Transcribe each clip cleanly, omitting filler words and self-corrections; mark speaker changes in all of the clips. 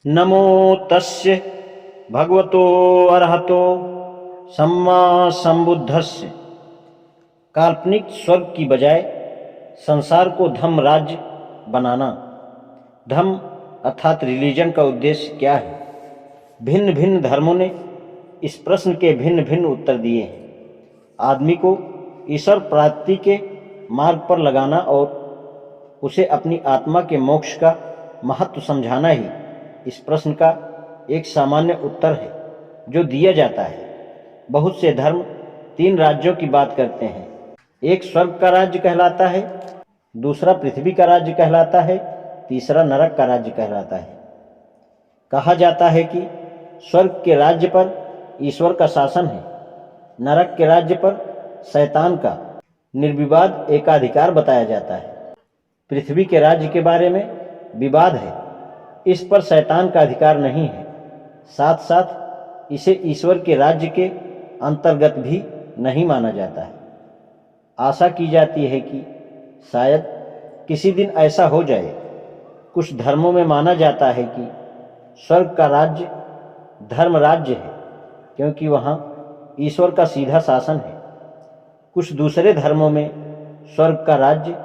Speaker 1: नमो तस्य भगवतो अरहतो सम्मा संबुद्धस्य। काल्पनिक स्वर्ग की बजाय संसार को धम्म राज्य बनाना। धम्म अर्थात रिलीजन का उद्देश्य क्या है? भिन्न भिन्न धर्मों ने इस प्रश्न के भिन्न भिन्न उत्तर दिए हैं। आदमी को ईश्वर प्राप्ति के मार्ग पर लगाना और उसे अपनी आत्मा के मोक्ष का महत्व समझाना ही इस प्रश्न का एक सामान्य उत्तर है जो दिया जाता है। बहुत से धर्म तीन राज्यों की बात करते हैं। एक स्वर्ग का राज्य कहलाता है, दूसरा पृथ्वी का राज्य कहलाता है, तीसरा नरक का राज्य कहलाता है। कहा जाता है कि स्वर्ग के राज्य पर ईश्वर का शासन है, नरक के राज्य पर शैतान का निर्विवाद एकाधिकार बताया जाता है। पृथ्वी के राज्य के बारे में विवाद है, इस पर शैतान का अधिकार नहीं है। साथ साथ इसे ईश्वर के राज्य के अंतर्गत भी नहीं माना जाता है। आशा की जाती है कि शायद किसी दिन ऐसा हो जाए। कुछ धर्मों में माना जाता है कि स्वर्ग का राज्य धर्म राज्य है क्योंकि वहाँ ईश्वर का सीधा शासन है। कुछ दूसरे धर्मों में स्वर्ग का राज्य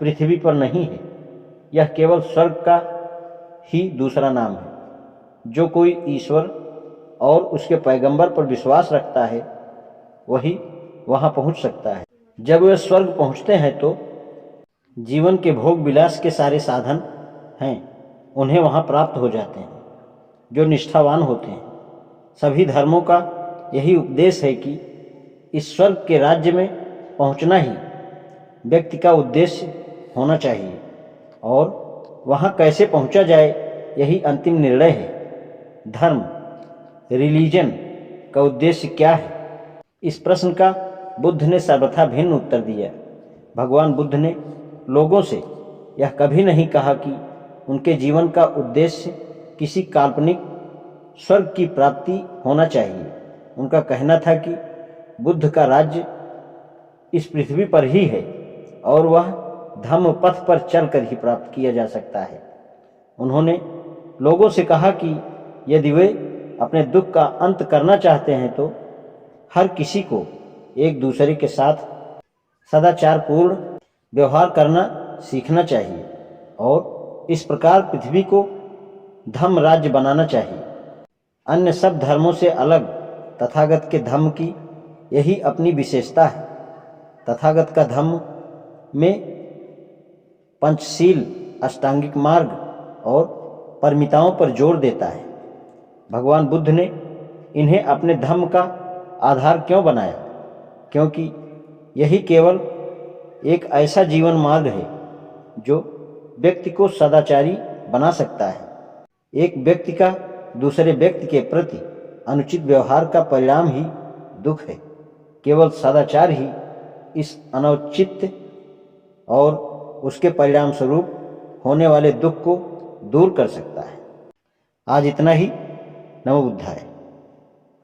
Speaker 1: पृथ्वी पर नहीं है, यह केवल स्वर्ग का ही दूसरा नाम है। जो कोई ईश्वर और उसके पैगंबर पर विश्वास रखता है वही वहाँ पहुँच सकता है। जब वे स्वर्ग पहुँचते हैं तो जीवन के भोग विलास के सारे साधन हैं उन्हें वहाँ प्राप्त हो जाते हैं जो निष्ठावान होते हैं। सभी धर्मों का यही उपदेश है कि इस स्वर्ग के राज्य में पहुँचना ही व्यक्ति का उद्देश्य होना चाहिए और वहाँ कैसे पहुँचा जाए यही अंतिम निर्णय है। धर्म रिलीजन का उद्देश्य क्या है? इस प्रश्न का बुद्ध ने सर्वथा भिन्न उत्तर दिया। भगवान बुद्ध ने लोगों से यह कभी नहीं कहा कि उनके जीवन का उद्देश्य किसी काल्पनिक स्वर्ग की प्राप्ति होना चाहिए। उनका कहना था कि बुद्ध का राज्य इस पृथ्वी पर ही है और वह धम्म पथ पर चलकर ही प्राप्त किया जा सकता है। उन्होंने लोगों से कहा कि यदि वे अपने दुख का अंत करना चाहते हैं तो हर किसी को एक दूसरे के साथ सदाचारपूर्ण व्यवहार करना सीखना चाहिए और इस प्रकार पृथ्वी को धम्म राज्य बनाना चाहिए। अन्य सब धर्मों से अलग तथागत के धम्म की यही अपनी विशेषता है। तथागत का धम्म में पंचशील, अष्टांगिक मार्ग और परमिताओं पर जोर देता है। भगवान बुद्ध ने इन्हें अपने धम्म का आधार क्यों बनाया? क्योंकि यही केवल एक ऐसा जीवन मार्ग है जो व्यक्ति को सदाचारी बना सकता है। एक व्यक्ति का दूसरे व्यक्ति के प्रति अनुचित व्यवहार का परिणाम ही दुख है। केवल सदाचार ही इस अनौचित्य और उसके परिणाम स्वरूप होने वाले दुख को दूर कर सकता है। आज इतना ही। नमो बुद्धाय।